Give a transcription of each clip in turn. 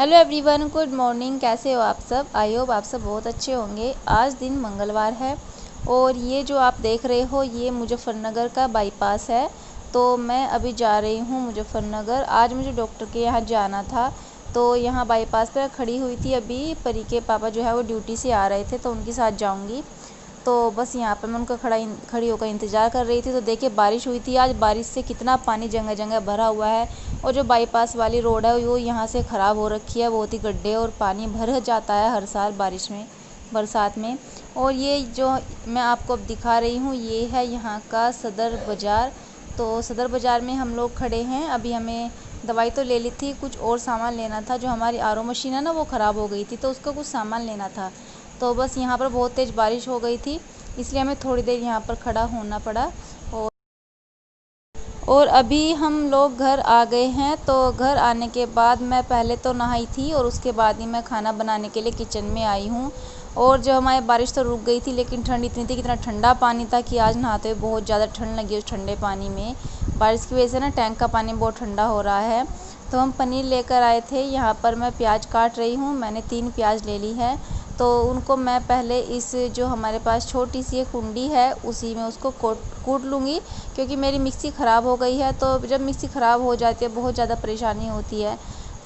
Hello everyone, good morning. कैसे हो आप सब? आई होप आप सब बहुत अच्छे होंगे। आज दिन मंगलवार है और ये जो आप देख रहे हो ये मुजफ्फरनगर का बाईपास है। तो मैं अभी जा रही हूँ मुजफ्फरनगर। आज मुझे डॉक्टर के यहाँ जाना था, तो यहाँ बाईपास पर खड़ी हुई थी। अभी परी के पापा जो है वो ड्यूटी से आ रहे थे, तो उनके साथ जाऊँगी। तो बस यहाँ पर मैं उनका खड़ी होकर इंतज़ार कर रही थी। तो देखिए बारिश हुई थी आज, बारिश से कितना पानी जगह जगह भरा हुआ है। और जो बाईपास वाली रोड है वो यहाँ से ख़राब हो रखी है, बहुत ही गड्ढे और पानी भर जाता है हर साल बारिश में, बरसात में। और ये जो मैं आपको अब दिखा रही हूँ ये है यहाँ का सदर बाज़ार। तो सदर बाज़ार में हम लोग खड़े हैं। अभी हमें दवाई तो ले ली थी, कुछ और सामान लेना था। जो हमारी आरओ मशीन है ना वो ख़राब हो गई थी, तो उसका कुछ सामान लेना था। तो बस यहाँ पर बहुत तेज़ बारिश हो गई थी, इसलिए हमें थोड़ी देर यहाँ पर खड़ा होना पड़ा। और अभी हम लोग घर आ गए हैं। तो घर आने के बाद मैं पहले तो नहाई थी और उसके बाद ही मैं खाना बनाने के लिए किचन में आई हूँ। और जो हमारी बारिश तो रुक गई थी, लेकिन ठंड इतनी थी, कितना ठंडा पानी था कि आज नहाते हुए बहुत ज़्यादा ठंड लगी उस ठंडे पानी में। बारिश की वजह से ना टैंक का पानी बहुत ठंडा हो रहा है। तो हम पनीर लेकर आए थे। यहाँ पर मैं प्याज काट रही हूँ, मैंने 3 प्याज ले ली है। तो उनको मैं पहले इस जो हमारे पास छोटी सी एक कुंडी है उसी में उसको कूट लूँगी, क्योंकि मेरी मिक्सी ख़राब हो गई है। तो जब मिक्सी ख़राब हो जाती है बहुत ज़्यादा परेशानी होती है,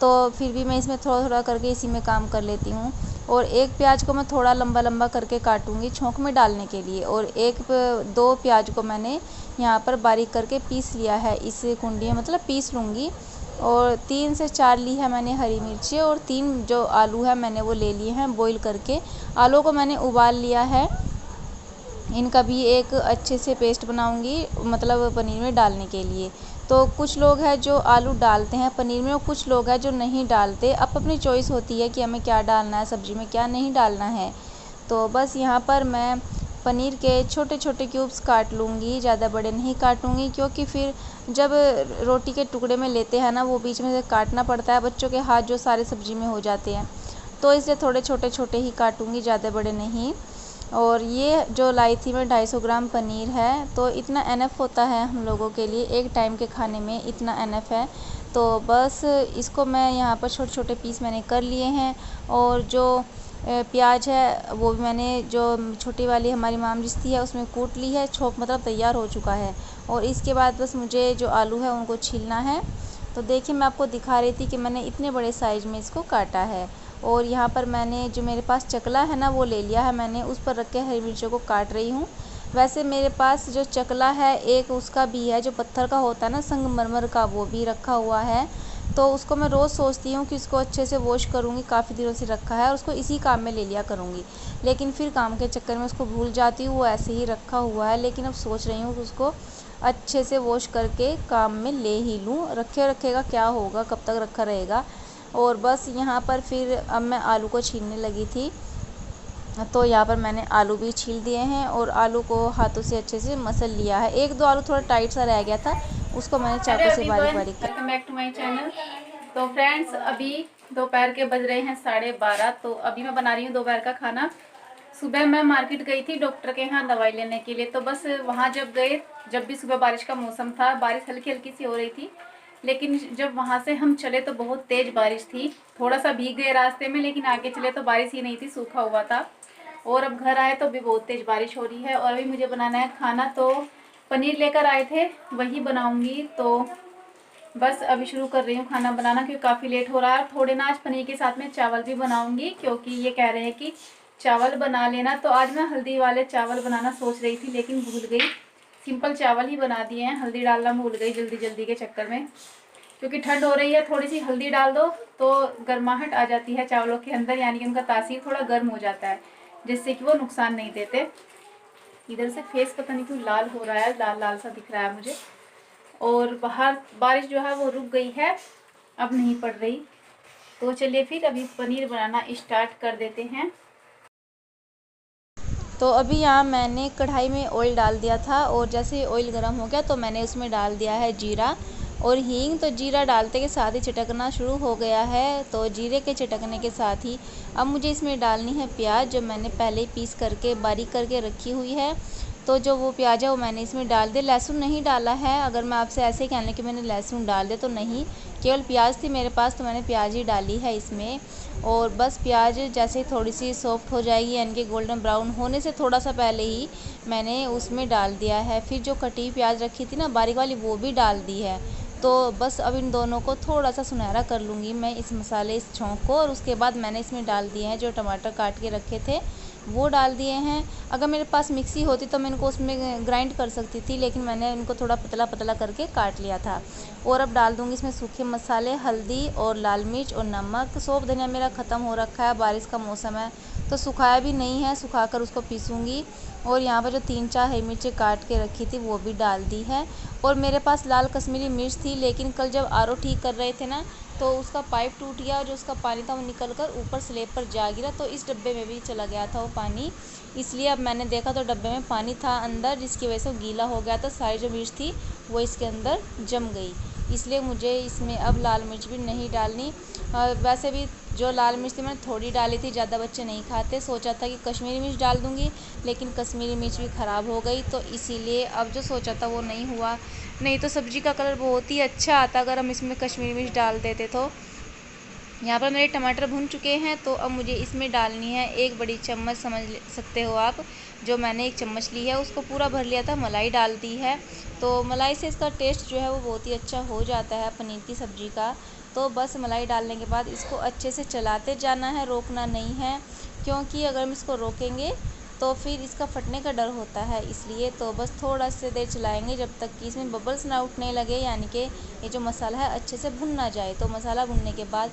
तो फिर भी मैं इसमें थोड़ा थोड़ा करके इसी में काम कर लेती हूँ। और एक प्याज को मैं थोड़ा लंबा लंबा करके काटूँगी छोंक में डालने के लिए, और 2 प्याज को मैंने यहाँ पर बारीक करके पीस लिया है इस कुंडी में, मतलब पीस लूँगी। और 3 से 4 ली है मैंने हरी मिर्ची, और 3 जो आलू है मैंने वो ले लिए हैं बॉईल करके। आलू को मैंने उबाल लिया है। इनका भी एक अच्छे से पेस्ट बनाऊंगी, मतलब पनीर में डालने के लिए। तो कुछ लोग हैं जो आलू डालते हैं पनीर में और कुछ लोग हैं जो नहीं डालते। अब अपनी चॉइस होती है कि हमें क्या डालना है सब्ज़ी में, क्या नहीं डालना है। तो बस यहाँ पर मैं पनीर के छोटे छोटे क्यूब्स काट लूँगी, ज़्यादा बड़े नहीं काटूँगी, क्योंकि फिर जब रोटी के टुकड़े में लेते हैं ना वो बीच में से काटना पड़ता है, बच्चों के हाथ जो सारे सब्ज़ी में हो जाते हैं। तो इसलिए थोड़े छोटे छोटे ही काटूँगी, ज़्यादा बड़े नहीं। और ये जो लाई थी मैं 250 ग्राम पनीर है, तो इतना एनफ होता है हम लोगों के लिए, एक टाइम के खाने में इतना एनफ है। तो बस इसको मैं यहाँ पर छोटे छोटे पीस मैंने कर लिए हैं। और जो प्याज है वो भी मैंने जो छोटी वाली हमारी माम जिस्ती है उसमें कूट ली है, छोंक मतलब तैयार हो चुका है। और इसके बाद बस मुझे जो आलू है उनको छीलना है। तो देखिए मैं आपको दिखा रही थी कि मैंने इतने बड़े साइज़ में इसको काटा है। और यहाँ पर मैंने जो मेरे पास चकला है ना वो ले लिया है मैंने, उस पर रख के हरी मिर्चों को काट रही हूँ। वैसे मेरे पास जो चकला है एक उसका भी है जो पत्थर का होता है ना, संगमरमर का, वो भी रखा हुआ है। तो उसको मैं रोज़ सोचती हूँ कि उसको अच्छे से वॉश करूँगी, काफ़ी दिनों से रखा है और उसको इसी काम में ले लिया करूँगी। लेकिन फिर काम के चक्कर में उसको भूल जाती हूँ, वो ऐसे ही रखा हुआ है। लेकिन अब सोच रही हूँ कि उसको अच्छे से वॉश करके काम में ले ही लूँ। रखे रखेगा क्या होगा, कब तक रखा रहेगा। और बस यहाँ पर फिर अब मैं आलू को छीलने लगी थी। तो यहाँ पर मैंने आलू भी छील दिए हैं और आलू को हाथों से अच्छे से मसल लिया है। 1-2 आलू थोड़ा टाइट सा रह गया था, उसको मैंने हेलो चाकू से बारीक एवरीवन, बारीक welcome back to my channel. तो फ्रेंड्स अभी दोपहर के बज रहे हैं 12:30। तो अभी मैं बना रही हूँ दोपहर का खाना। सुबह मैं मार्केट गई थी डॉक्टर के यहाँ दवाई लेने के लिए। तो बस वहाँ जब गए, जब भी सुबह बारिश का मौसम था, बारिश हल्की हल्की सी हो रही थी, लेकिन जब वहाँ से हम चले तो बहुत तेज़ बारिश थी। थोड़ा सा भीग गए रास्ते में, लेकिन आगे चले तो बारिश ही नहीं थी, सूखा हुआ था। और अब घर आए तो भी बहुत तेज़ बारिश हो रही है। और अभी मुझे बनाना है खाना। तो पनीर लेकर आए थे, वही बनाऊंगी। तो बस अभी शुरू कर रही हूँ खाना बनाना, क्योंकि काफ़ी लेट हो रहा है। थोड़े ना आज पनीर के साथ में चावल भी बनाऊंगी, क्योंकि ये कह रहे हैं कि चावल बना लेना। तो आज मैं हल्दी वाले चावल बनाना सोच रही थी, लेकिन भूल गई। सिंपल चावल ही बना दिए हैं, हल्दी डालना भूल गई जल्दी जल्दी के चक्कर में। क्योंकि ठंड हो रही है, थोड़ी सी हल्दी डाल दो तो गर्माहट आ जाती है चावलों के अंदर, यानी कि उनका तासीर थोड़ा गर्म हो जाता है, जिससे कि वो नुकसान नहीं देते। इधर से फेस पता नहीं क्यों लाल हो रहा है, लाल लाल सा दिख रहा है मुझे। और बाहर बारिश जो है वो रुक गई है, अब नहीं पड़ रही। तो चलिए फिर अभी पनीर बनाना स्टार्ट कर देते हैं। तो अभी यहाँ मैंने कढ़ाई में ऑयल डाल दिया था, और जैसे ऑयल गर्म हो गया तो मैंने उसमें डाल दिया है जीरा और हींग। तो जीरा डालते के साथ ही चटकना शुरू हो गया है। तो जीरे के चटकने के साथ ही अब मुझे इसमें डालनी है प्याज, जो मैंने पहले ही पीस करके बारीक करके रखी हुई है। तो जो वो प्याज है वो मैंने इसमें डाल दिया। लहसुन नहीं डाला है, अगर मैं आपसे ऐसे ही कहने कि मैंने लहसुन डाल दिया तो नहीं, केवल प्याज थी मेरे पास तो मैंने प्याज ही डाली है इसमें। और बस प्याज जैसे ही थोड़ी सी सॉफ्ट हो जाएगी, यानी कि गोल्डन ब्राउन होने से थोड़ा सा पहले ही मैंने उसमें डाल दिया है। फिर जो कटी प्याज रखी थी ना बारीक वाली, वो भी डाल दी है। तो बस अब इन दोनों को थोड़ा सा सुनहरा कर लूँगी मैं इस मसाले, इस छौंक को। और उसके बाद मैंने इसमें डाल दिए हैं जो टमाटर काट के रखे थे, वो डाल दिए हैं। अगर मेरे पास मिक्सी होती तो मैं इनको उसमें ग्राइंड कर सकती थी, लेकिन मैंने इनको थोड़ा पतला पतला करके काट लिया था। और अब डाल दूँगी इसमें सूखे मसाले, हल्दी और लाल मिर्च और नमक। सौंफ धनिया मेरा ख़त्म हो रखा है, बारिश का मौसम है तो सुखाया भी नहीं है, सुखाकर उसको पीसूँगी। और यहाँ पर जो 3-4 हरी मिर्ची काट के रखी थी वो भी डाल दी है। और मेरे पास लाल कश्मीरी मिर्च थी, लेकिन कल जब आरओ ठीक कर रहे थे ना तो उसका पाइप टूट गया और जो उसका पानी था वो निकल कर ऊपर स्लैब पर जा गिरा, तो इस डब्बे में भी चला गया था वो पानी। इसलिए अब मैंने देखा तो डब्बे में पानी था अंदर, जिसकी वजह से वो गीला हो गया था। सारी जो मिर्च थी वो इसके अंदर जम गई, इसलिए मुझे इसमें अब लाल मिर्च भी नहीं डालनी। वैसे भी जो लाल मिर्च थी मैंने थोड़ी डाली थी, ज़्यादा बच्चे नहीं खाते। सोचा था कि कश्मीरी मिर्च डाल दूँगी, लेकिन कश्मीरी मिर्च भी ख़राब हो गई, तो इसीलिए अब जो सोचा था वो नहीं हुआ। नहीं तो सब्ज़ी का कलर बहुत ही अच्छा आता अगर हम इसमें कश्मीरी मिर्च डाल देते तो। यहाँ पर मेरे टमाटर भुन चुके हैं, तो अब मुझे इसमें डालनी है 1 बड़ी चम्मच, समझ सकते हो आप। जो मैंने 1 चम्मच ली है उसको पूरा भर लिया था, मलाई डाल दी है। तो मलाई से इसका टेस्ट जो है वो बहुत ही अच्छा हो जाता है पनीर की सब्ज़ी का। तो बस मलाई डालने के बाद इसको अच्छे से चलाते जाना है, रोकना नहीं है, क्योंकि अगर हम इसको रोकेंगे तो फिर इसका फटने का डर होता है। इसलिए तो बस थोड़ा सा देर चलाएंगे जब तक कि इसमें बबल्स ना उठने लगे, यानी कि ये जो मसाला है अच्छे से भुन ना जाए। तो मसाला भुनने के बाद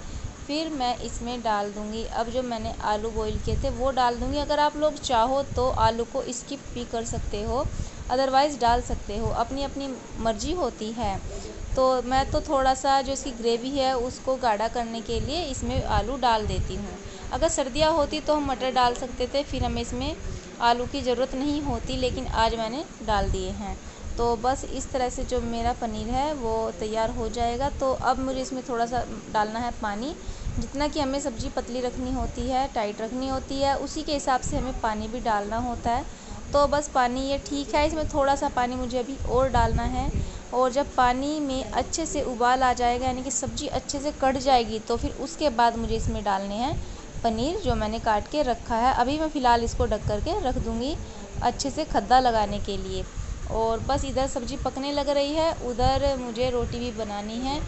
फिर मैं इसमें डाल दूँगी अब जो मैंने आलू बॉईल किए थे वो डाल दूँगी। अगर आप लोग चाहो तो आलू को स्किप भी कर सकते हो, अदरवाइज़ डाल सकते हो, अपनी अपनी मर्ज़ी होती है। तो मैं तो थोड़ा सा जो इसकी ग्रेवी है उसको गाढ़ा करने के लिए इसमें आलू डाल देती हूँ। अगर सर्दियाँ होती तो हम मटर डाल सकते थे, फिर हमें इसमें आलू की ज़रूरत नहीं होती, लेकिन आज मैंने डाल दिए हैं। तो बस इस तरह से जो मेरा पनीर है वो तैयार हो जाएगा। तो अब मुझे इसमें थोड़ा सा डालना है पानी, जितना कि हमें सब्ज़ी पतली रखनी होती है, टाइट रखनी होती है, उसी के हिसाब से हमें पानी भी डालना होता है। तो बस पानी ये ठीक है, इसमें थोड़ा सा पानी मुझे अभी और डालना है। और जब पानी में अच्छे से उबाल आ जाएगा, यानी कि सब्ज़ी अच्छे से कढ़ जाएगी, तो फिर उसके बाद मुझे इसमें डालने हैं पनीर जो मैंने काट के रखा है। अभी मैं फ़िलहाल इसको ढक कर के रख दूँगी अच्छे से खद्दा लगाने के लिए। और बस इधर सब्ज़ी पकने लग रही है, उधर मुझे रोटी भी बनानी है।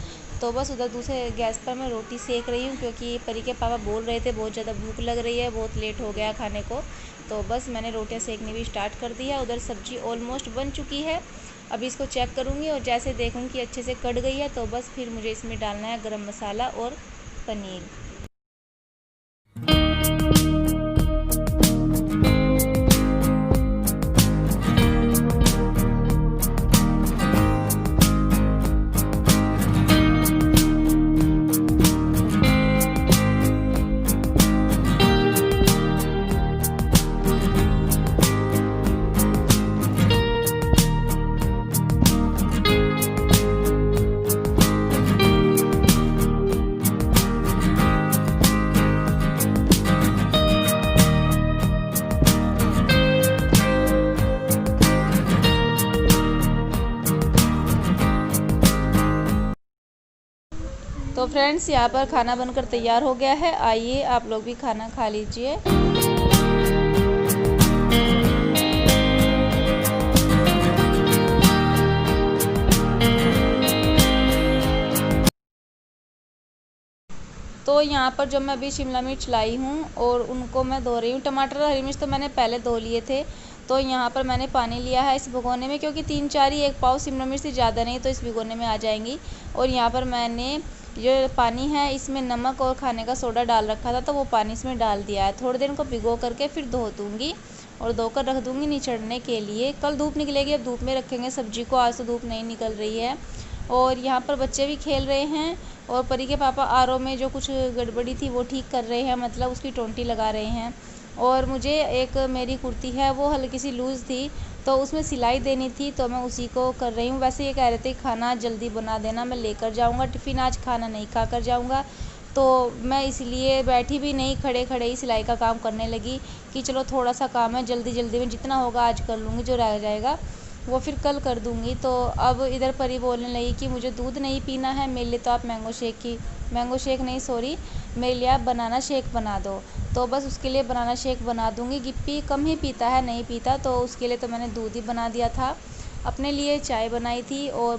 तो बस उधर दूसरे गैस पर मैं रोटी सेक रही हूँ, क्योंकि परी के पापा बोल रहे थे बहुत ज़्यादा भूख लग रही है, बहुत लेट हो गया खाने को। तो बस मैंने रोटियाँ सेकनी भी स्टार्ट कर दी है। उधर सब्ज़ी ऑलमोस्ट बन चुकी है, अभी इसको चेक करूँगी और जैसे देखूँगी कि अच्छे से कट गई है तो बस फिर मुझे इसमें डालना है गरम मसाला और पनीर। तो फ्रेंड्स यहाँ पर खाना बनकर तैयार हो गया है, आइए आप लोग भी खाना खा लीजिए। तो यहाँ पर जो मैं अभी शिमला मिर्च लाई हूँ और उनको मैं धो रही हूँ। टमाटर और हरी मिर्च तो मैंने पहले धो लिए थे। तो यहाँ पर मैंने पानी लिया है इस भगोने में, क्योंकि 3-4 ही 1 पाव शिमला मिर्च से ज़्यादा नहीं, तो इस भिगोने में आ जाएंगी। और यहाँ पर मैंने जो पानी है इसमें नमक और खाने का सोडा डाल रखा था, तो वो पानी इसमें डाल दिया है। थोड़ी देर इनको भिगो करके फिर धो दूँगी और धोकर रख दूँगी निचड़ने के लिए। कल धूप निकलेगी, अब धूप में रखेंगे सब्जी को, आज तो धूप नहीं निकल रही है। और यहाँ पर बच्चे भी खेल रहे हैं और परी के पापा आरओ में जो कुछ गड़बड़ी थी वो ठीक कर रहे हैं, मतलब उसकी टोंटी लगा रहे हैं। और मुझे एक मेरी कुर्ती है वो हल्की सी लूज़ थी, तो उसमें सिलाई देनी थी, तो मैं उसी को कर रही हूँ। वैसे ये कह रहे थे खाना जल्दी बना देना, मैं लेकर जाऊँगा टिफ़िन, आज खाना नहीं खा कर जाऊँगा। तो मैं इसलिए बैठी भी नहीं, खड़े खड़े ही सिलाई का काम करने लगी कि चलो थोड़ा सा काम है, जल्दी जल्दी में जितना होगा आज कर लूँगी, जो रह जाएगा वो फिर कल कर दूँगी। तो अब इधर परी बोलने लगी कि मुझे दूध नहीं पीना है, मेरे लिए तो आप मैंगो शेक नहीं सॉरी, मेरे लिए आप बनाना शेक बना दो। तो बस उसके लिए बनाना शेक बना दूँगी। गिप्पी कम ही पीता है, नहीं पीता, तो उसके लिए तो मैंने दूध ही बना दिया था। अपने लिए चाय बनाई थी और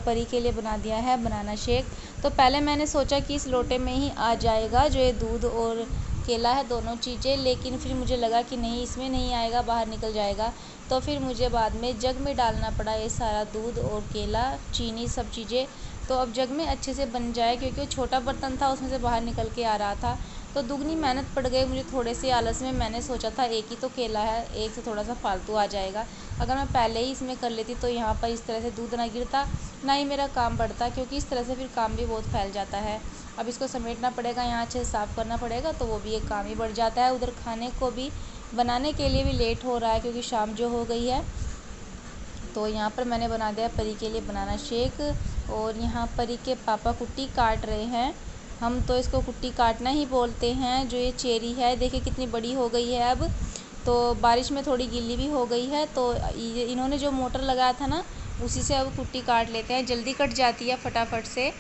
परी के लिए बना दिया है बनाना शेक। तो पहले मैंने सोचा कि इस लोटे में ही आ जाएगा जो ये दूध और केला है दोनों चीज़ें, लेकिन फिर मुझे लगा कि नहीं, इसमें नहीं आएगा, बाहर निकल जाएगा। तो फिर मुझे बाद में जग में डालना पड़ा ये सारा दूध और केला, चीनी, सब चीज़ें। तो अब जग में अच्छे से बन जाए, क्योंकि वो छोटा बर्तन था उसमें से बाहर निकल के आ रहा था। तो दुगनी मेहनत पड़ गई मुझे थोड़े से आलस में। मैंने सोचा था एक ही तो केला है, एक से थोड़ा सा फालतू आ जाएगा। अगर मैं पहले ही इसमें कर लेती तो यहाँ पर इस तरह से दूध ना गिरता, ना ही मेरा काम बढ़ता, क्योंकि इस तरह से फिर काम भी बहुत फैल जाता है। अब इसको समेटना पड़ेगा, यहाँ अच्छे से साफ़ करना पड़ेगा, तो वो भी एक काम ही बढ़ जाता है। उधर खाने को भी बनाने के लिए भी लेट हो रहा है, क्योंकि शाम जो हो गई है। तो यहाँ पर मैंने बना दिया परी के लिए बनाना शेक, और यहाँ परी के पापा कुट्टी काट रहे हैं। हम तो इसको कुट्टी काटना ही बोलते हैं। जो ये चेरी है देखिए कितनी बड़ी हो गई है अब। तो बारिश में थोड़ी गीली भी हो गई है, तो इन्होंने जो मोटर लगाया था ना, उसी से अब कुट्टी काट लेते हैं, जल्दी कट जाती है फटाफट से।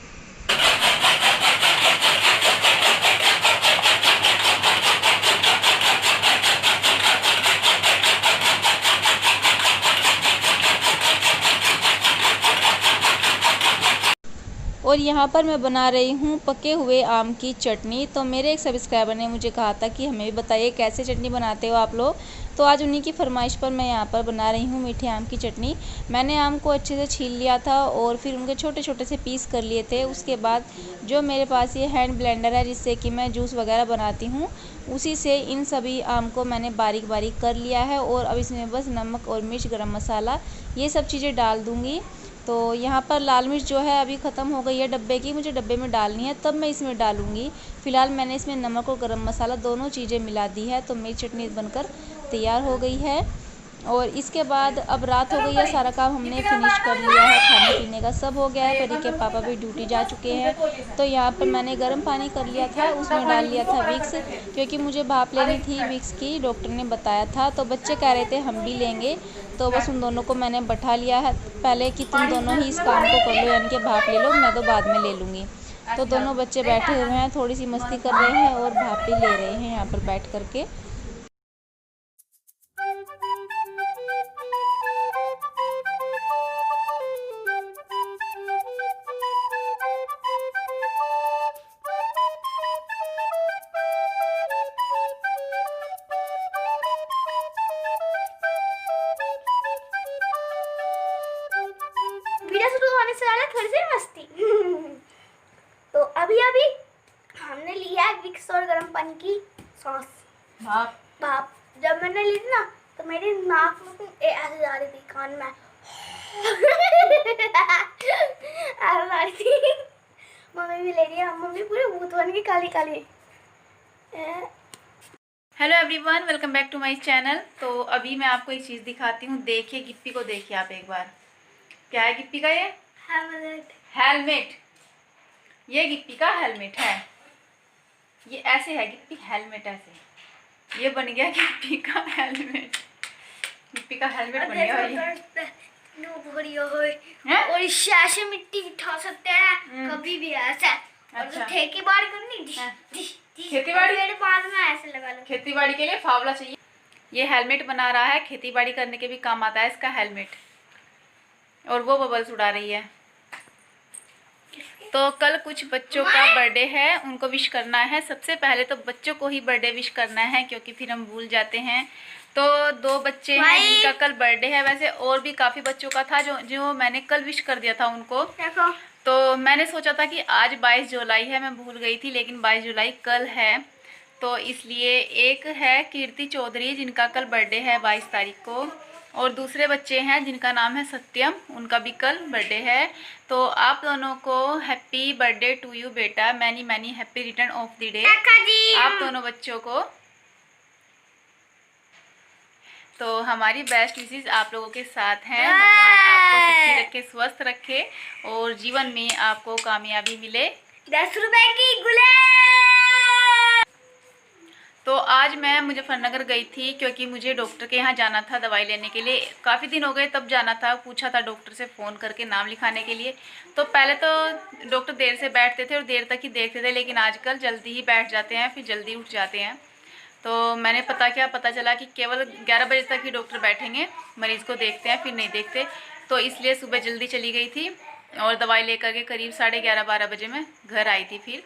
और यहाँ पर मैं बना रही हूँ पके हुए आम की चटनी। तो मेरे एक सब्सक्राइबर ने मुझे कहा था कि हमें भी बताइए कैसे चटनी बनाते हो आप लोग। तो आज उन्हीं की फरमाइश पर मैं यहाँ पर बना रही हूँ मीठे आम की चटनी। मैंने आम को अच्छे से छील लिया था और फिर उनके छोटे छोटे से पीस कर लिए थे। उसके बाद जो मेरे पास ये हैंड ब्लेंडर है जिससे कि मैं जूस वगैरह बनाती हूँ, उसी से इन सभी आम को मैंने बारीक बारीक कर लिया है। और अब इसमें बस नमक और मिर्च, गरम मसाला, ये सब चीज़ें डाल दूँगी। तो यहाँ पर लाल मिर्च जो है अभी ख़त्म हो गई है डब्बे की, मुझे डब्बे में डालनी है, तब मैं इसमें डालूँगी। फ़िलहाल मैंने इसमें नमक और गरम मसाला दोनों चीज़ें मिला दी है। तो मेरी चटनी बनकर तैयार हो गई है। और इसके बाद अब रात हो गई है, सारा काम हमने फिनिश कर लिया है, खाने पीने का सब हो गया है। परी के पापा भी ड्यूटी जा चुके हैं। तो यहाँ पर मैंने गर्म पानी कर लिया था, उसमें डाल लिया था विक्स, क्योंकि मुझे भाप लेनी थी विक्स की, डॉक्टर ने बताया था। तो बच्चे कह रहे थे हम भी लेंगे, तो बस उन दोनों को मैंने बैठा लिया है पहले कि तुम दोनों ही इस काम को कर लो, यानी कि भाप ले लो, मैं तो बाद में ले लूँगी। तो दोनों बच्चे बैठे हुए हैं, थोड़ी सी मस्ती कर रहे हैं और भाप भी ले रहे हैं यहाँ पर बैठ करके। वीडियो शुरू होने से पहले थोड़ी सी मस्ती। तो अभी अभी हमने लिया है विक्स और गर्म पानी की सॉस भाप। जब मैंने ली थी ना, तो मेरी नाक में ऐसे जा रही थी, कान में ऐसे जा रही थी। मम्मी भी ले रही है, मम्मी पूरे भूत बन गई, काली काली। Hello everyone, welcome back to my channel. तो अभी मैं आपको एक चीज़ दिखाती हूँ। देखिए गिप्पी को, देखिए आप एक बार। क्या है गिप्पी का? ये हेलमेट। ये गिप्पी का हेलमेट है। ये ऐसे है गिप्पी, हेलमेट ऐसे। ये बन गया गिप्पी का हेलमेट। गिप्पी का हेलमेट बन गया ये। और ऐसे मिट्टी उठा सकते हैं कभी भी ऐसा। अच्छा। खेती बाड़ी करनी, खेती बाड़ी मेरे पास में ऐसे लगा लो। खेती बाड़ी के लिए फावड़ा चाहिए। ये हेलमेट बना रहा है, खेती बाड़ी करने के भी काम आता है इसका हेलमेट। और वो बबल्स उड़ा रही है। तो कल कुछ बच्चों का बर्थडे है, उनको विश करना है। सबसे पहले तो बच्चों को ही बर्थडे विश करना है, क्योंकि फिर हम भूल जाते हैं। तो 2 बच्चे हैं जिनका कल बर्थडे है। वैसे और भी काफ़ी बच्चों का था जो मैंने कल विश कर दिया था उनको। तो मैंने सोचा था कि आज 22 जुलाई है, मैं भूल गई थी, लेकिन 22 जुलाई कल है। तो इसलिए एक है कीर्ति चौधरी जिनका कल बर्थडे है 22 तारीख को, और दूसरे बच्चे हैं जिनका नाम है सत्यम, उनका भी कल बर्थडे है। तो आप दोनों को हैप्पी बर्थडे टू यू बेटा, many many happy return of the day आप दोनों बच्चों को। तो हमारी बेस्ट विशेस आप लोगों के साथ हैं। भगवान आपको सुखी रखे, स्वस्थ रखे और जीवन में आपको कामयाबी मिले। 10 रुपए की गुलाब। तो आज मैं मुजफ्फरनगर गई थी क्योंकि मुझे डॉक्टर के यहाँ जाना था दवाई लेने के लिए। काफ़ी दिन हो गए तब जाना था, पूछा था डॉक्टर से फ़ोन करके नाम लिखाने के लिए। तो पहले तो डॉक्टर देर से बैठते थे और देर तक ही देखते थे, लेकिन आजकल जल्दी ही बैठ जाते हैं, फिर जल्दी उठ जाते हैं। तो मैंने पता चला कि केवल 11 बजे तक ही डॉक्टर बैठेंगे, मरीज़ को देखते हैं, फिर नहीं देखते। तो इसलिए सुबह जल्दी चली गई थी और दवाई लेकर के करीब 11:30-12 बजे मैं घर आई थी। फिर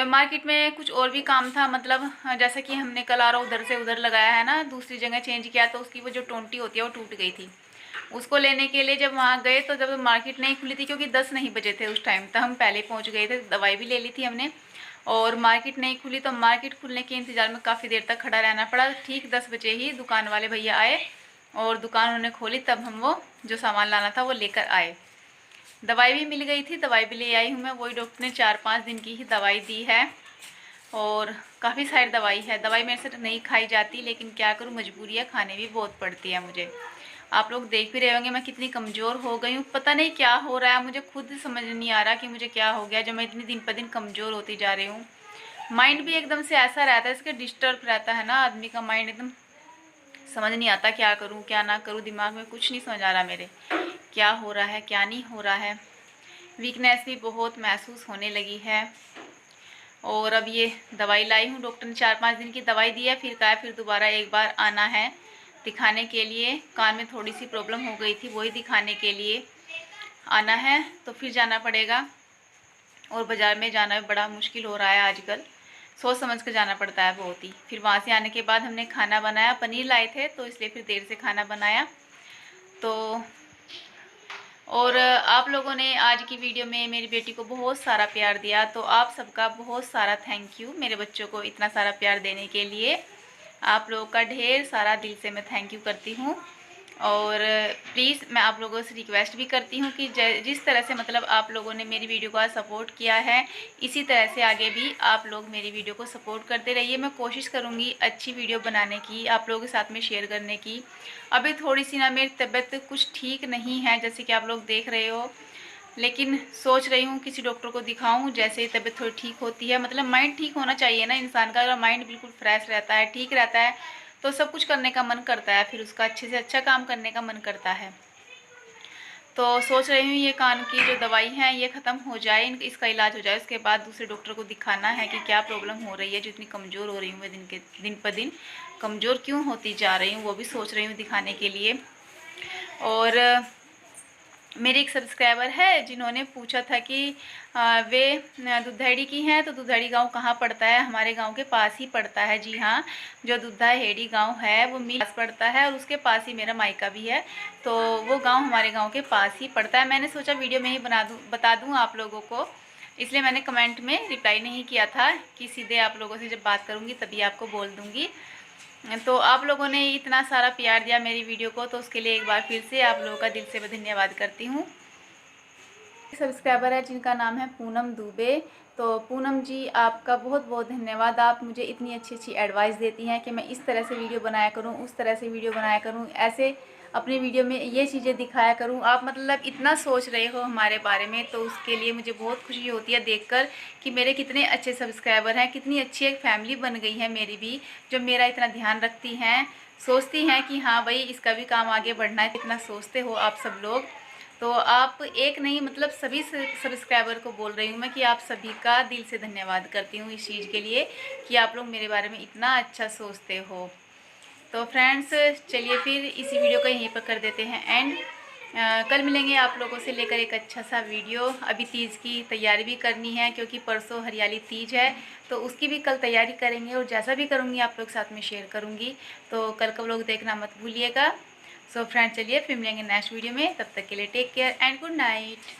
मार्केट में कुछ और भी काम था, मतलब जैसा कि हमने कल आरा उधर से उधर लगाया है ना, दूसरी जगह चेंज किया, तो उसकी वो जो टोंटी होती है वो टूट गई थी। उसको लेने के लिए जब वहाँ गए तो जब मार्केट नहीं खुली थी, क्योंकि 10 नहीं बजे थे उस टाइम, तो हम पहले पहुँच गए थे, दवाई भी ले ली थी हमने। और मार्केट नहीं खुली तो मार्केट खुलने के इंतज़ार में काफ़ी देर तक खड़ा रहना पड़ा। ठीक 10 बजे ही दुकान वाले भैया आए और दुकान उन्होंने खोली, तब हम वो जो सामान लाना था वो लेकर आए। दवाई भी मिल गई थी, दवाई भी ले आई हूँ मैं। वही डॉक्टर ने 4-5 दिन की ही दवाई दी है और काफ़ी सारी दवाई है। दवाई मेरे से नहीं खाई जाती, लेकिन क्या करूँ, मजबूरी है, खाने भी बहुत पड़ती है मुझे। आप लोग देख भी रहे होंगे मैं कितनी कमज़ोर हो गई हूँ। पता नहीं क्या हो रहा है, मुझे खुद समझ नहीं आ रहा कि मुझे क्या हो गया जो मैं इतनी दिन पर दिन कमज़ोर होती जा रही हूँ। माइंड भी एकदम से ऐसा रहता है, इसके डिस्टर्ब रहता है ना आदमी का माइंड, एकदम समझ नहीं आता क्या करूँ क्या ना करूँ, दिमाग में कुछ नहीं समझ आ रहा मेरे, क्या हो रहा है क्या नहीं हो रहा है। वीकनेस भी बहुत महसूस होने लगी है। और अब ये दवाई लाई हूँ, डॉक्टर ने 4-5 दिन की दवाई दी है, फिर कहा है फिर दोबारा एक बार आना है दिखाने के लिए। कान में थोड़ी सी प्रॉब्लम हो गई थी, वही दिखाने के लिए आना है, तो फिर जाना पड़ेगा। और बाज़ार में जाना भी बड़ा मुश्किल हो रहा है आजकल, सोच समझ कर जाना पड़ता है बहुत ही। फिर वहाँ से आने के बाद हमने खाना बनाया, पनीर लाए थे तो इसलिए फिर देर से खाना बनाया। तो और आप लोगों ने आज की वीडियो में मेरी बेटी को बहुत सारा प्यार दिया, तो आप सबका बहुत सारा थैंक यू मेरे बच्चों को इतना सारा प्यार देने के लिए। आप लोगों का ढेर सारा दिल से मैं थैंक यू करती हूँ। और प्लीज़ मैं आप लोगों से रिक्वेस्ट भी करती हूँ कि जिस तरह से मतलब आप लोगों ने मेरी वीडियो का सपोर्ट किया है, इसी तरह से आगे भी आप लोग मेरी वीडियो को सपोर्ट करते रहिए। मैं कोशिश करूँगी अच्छी वीडियो बनाने की, आप लोगों के साथ में शेयर करने की। अभी थोड़ी सी ना मेरी तबीयत कुछ ठीक नहीं है, जैसे कि आप लोग देख रहे हो, लेकिन सोच रही हूँ किसी डॉक्टर को दिखाऊं। जैसे ही तबीयत थोड़ी ठीक होती है, मतलब माइंड ठीक होना चाहिए ना इंसान का, अगर माइंड बिल्कुल फ्रेश रहता है, ठीक रहता है, तो सब कुछ करने का मन करता है, फिर उसका अच्छे से अच्छा काम करने का मन करता है। तो सोच रही हूँ ये कान की जो दवाई है ये ख़त्म हो जाए, इसका इलाज हो जाए, उसके बाद दूसरे डॉक्टर को दिखाना है कि क्या प्रॉब्लम हो रही है, जो इतनी कमज़ोर हो रही हूँ मैं दिन पर दिन कमज़ोर क्यों होती जा रही हूँ, वो भी सोच रही हूँ दिखाने के लिए। और मेरी एक सब्सक्राइबर है जिन्होंने पूछा था कि वे दुधाहेड़ी की हैं, तो दुधाहेड़ी गांव कहाँ पड़ता है। हमारे गांव के पास ही पड़ता है, जी हाँ, जो दुधाहेड़ी गांव है वो मील पास पड़ता है, और उसके पास ही मेरा मायका भी है। तो वो गांव हमारे गांव के पास ही पड़ता है। मैंने सोचा वीडियो में ही बता दूँ आप लोगों को, इसलिए मैंने कमेंट में रिप्लाई नहीं किया था कि सीधे आप लोगों से जब बात करूँगी तभी आपको बोल दूँगी। तो आप लोगों ने इतना सारा प्यार दिया मेरी वीडियो को, तो उसके लिए एक बार फिर से आप लोगों का दिल से मैं धन्यवाद करती हूँ। सब्सक्राइबर है जिनका नाम है पूनम दुबे। तो पूनम जी आपका बहुत बहुत धन्यवाद, आप मुझे इतनी अच्छी एडवाइस देती हैं कि मैं इस तरह से वीडियो बनाया करूँ, उस तरह से वीडियो बनाया करूँ, ऐसे अपनी वीडियो में ये चीज़ें दिखाया करूँ। आप मतलब इतना सोच रहे हो हमारे बारे में, तो उसके लिए मुझे बहुत खुशी होती है देखकर कि मेरे कितने अच्छे सब्सक्राइबर हैं, कितनी अच्छी एक फैमिली बन गई है मेरी भी, जो मेरा इतना ध्यान रखती हैं, सोचती हैं कि हाँ भाई इसका भी काम आगे बढ़ना है। कितना सोचते हो आप सब लोग। तो आप एक नहीं, मतलब सभी सब्सक्राइबर को बोल रही हूँ मैं कि आप सभी का दिल से धन्यवाद करती हूँ इस चीज़ के लिए कि आप लोग मेरे बारे में इतना अच्छा सोचते हो। तो फ्रेंड्स चलिए फिर इसी वीडियो को यहीं पर कर देते हैं एंड। कल मिलेंगे आप लोगों से लेकर एक अच्छा सा वीडियो। अभी तीज की तैयारी भी करनी है, क्योंकि परसों हरियाली तीज है, तो उसकी भी कल तैयारी करेंगे, और जैसा भी करूँगी आप लोग साथ में शेयर करूँगी। तो कल का व्लॉग देखना मत भूलिएगा। सो फ्रेंड्स चलिए फिर मिलेंगे नेक्स्ट वीडियो में, तब तक के लिए take care and good night.